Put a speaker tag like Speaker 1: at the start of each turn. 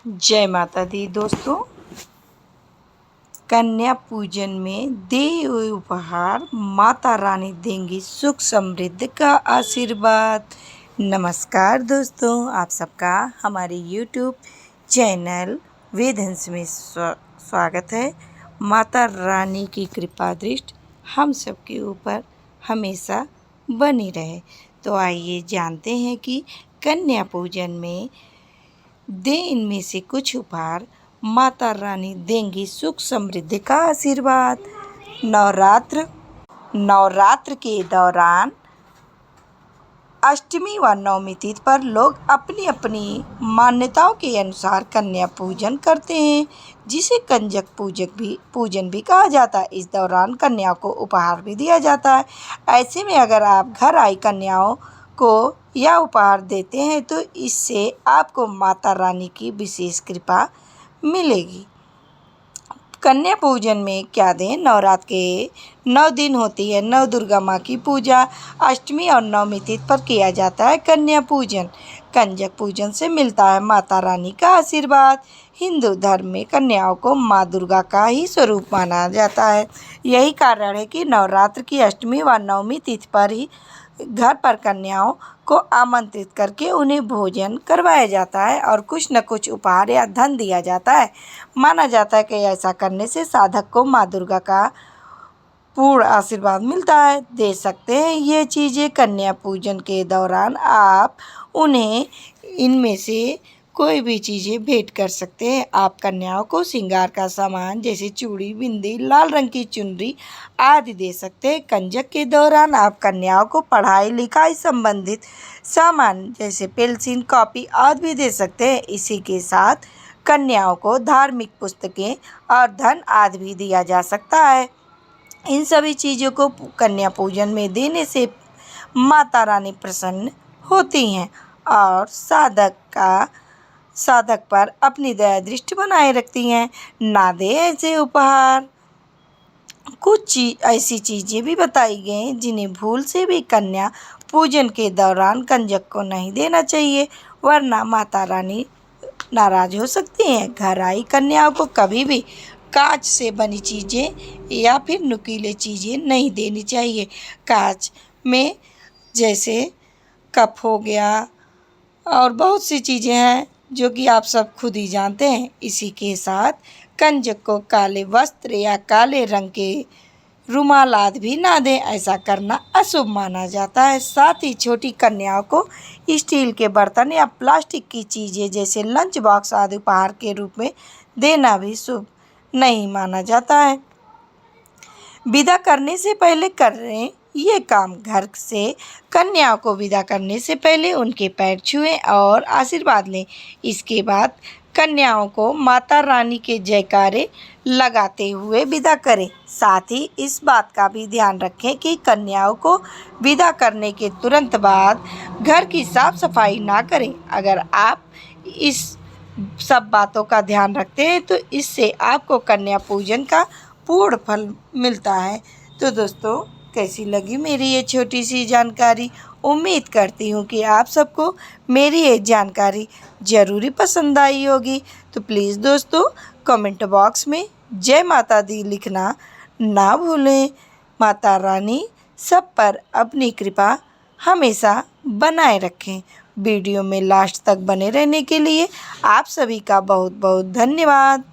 Speaker 1: जय माता दी दोस्तों। कन्या पूजन में दिए हुए उपहार माता रानी देंगी सुख समृद्धि का आशीर्वाद। नमस्कार दोस्तों, आप सबका हमारे YouTube चैनल वेदहंस में स्वागत है। माता रानी की कृपा दृष्टि हम सबके ऊपर हमेशा बनी रहे। तो आइए जानते हैं कि कन्या पूजन में इनमें से कुछ उपहार माता रानी देंगी सुख समृद्धि का आशीर्वाद। नवरात्र के दौरान अष्टमी व नवमी तिथि पर लोग अपनी अपनी मान्यताओं के अनुसार कन्या पूजन करते हैं, जिसे कंजक पूजन भी कहा जाता है। इस दौरान कन्याओं को उपहार भी दिया जाता है। ऐसे में अगर आप घर आई कन्याओं को यह उपहार देते हैं तो इससे आपको माता रानी की विशेष कृपा मिलेगी। कन्या पूजन में क्या दें? नवरात्र के 9 दिन होती है नव दुर्गा माँ की पूजा। अष्टमी और नवमी तिथि पर किया जाता है कन्या पूजन। कंजक पूजन से मिलता है माता रानी का आशीर्वाद। हिंदू धर्म में कन्याओं को माँ दुर्गा का ही स्वरूप माना जाता है। यही कारण है कि नवरात्र की अष्टमी व नवमी तिथि पर ही घर पर कन्याओं को आमंत्रित करके उन्हें भोजन करवाया जाता है और कुछ न कुछ उपहार या धन दिया जाता है। माना जाता है कि ऐसा करने से साधक को माँ दुर्गा का पूर्ण आशीर्वाद मिलता है। दे सकते हैं ये चीज़ें कन्या पूजन के दौरान आप उन्हें इनमें से कोई भी चीज़ें भेंट कर सकते हैं। आप कन्याओं को श्रृंगार का सामान जैसे चूड़ी, बिंदी, लाल रंग की चुनरी आदि दे सकते हैं। कंजक के दौरान आप कन्याओं को पढ़ाई लिखाई संबंधित सामान जैसे पेंसिल, कॉपी आदि भी दे सकते हैं। इसी के साथ कन्याओं को धार्मिक पुस्तकें और धन आदि भी दिया जा सकता है। इन सभी चीज़ों को कन्या पूजन में देने से माता रानी प्रसन्न होती हैं और साधक पर अपनी दया दृष्टि बनाए रखती हैं। ना दे ऐसे उपहार। कुछ ऐसी चीज़ें भी बताई गई हैं जिन्हें भूल से भी कन्या पूजन के दौरान कंजक को नहीं देना चाहिए, वरना माता रानी नाराज हो सकती हैं। घर आई कन्याओं को कभी भी कांच से बनी चीज़ें या फिर नुकीले चीज़ें नहीं देनी चाहिए। कांच में जैसे कप हो गया और बहुत सी चीज़ें हैं जो कि आप सब खुद ही जानते हैं। इसी के साथ कंजक को काले वस्त्र या काले रंग के रुमाल आदि भी ना दें, ऐसा करना अशुभ माना जाता है। साथ ही छोटी कन्याओं को स्टील के बर्तन या प्लास्टिक की चीज़ें जैसे लंच बॉक्स आदि उपहार के रूप में देना भी शुभ नहीं माना जाता है। विदा करने से पहले करें ये काम। घर से कन्याओं को विदा करने से पहले उनके पैर छुएं और आशीर्वाद लें। इसके बाद कन्याओं को माता रानी के जयकारे लगाते हुए विदा करें। साथ ही इस बात का भी ध्यान रखें कि कन्याओं को विदा करने के तुरंत बाद घर की साफ सफाई ना करें। अगर आप इस सब बातों का ध्यान रखते हैं तो इससे आपको कन्या पूजन का पूर्ण फल मिलता है। तो दोस्तों, कैसी लगी मेरी ये छोटी सी जानकारी? उम्मीद करती हूँ कि आप सबको मेरी ये जानकारी ज़रूरी पसंद आई होगी। तो प्लीज़ दोस्तों, कमेंट बॉक्स में जय माता दी लिखना ना भूलें। माता रानी सब पर अपनी कृपा हमेशा बनाए रखें। वीडियो में लास्ट तक बने रहने के लिए आप सभी का बहुत बहुत धन्यवाद।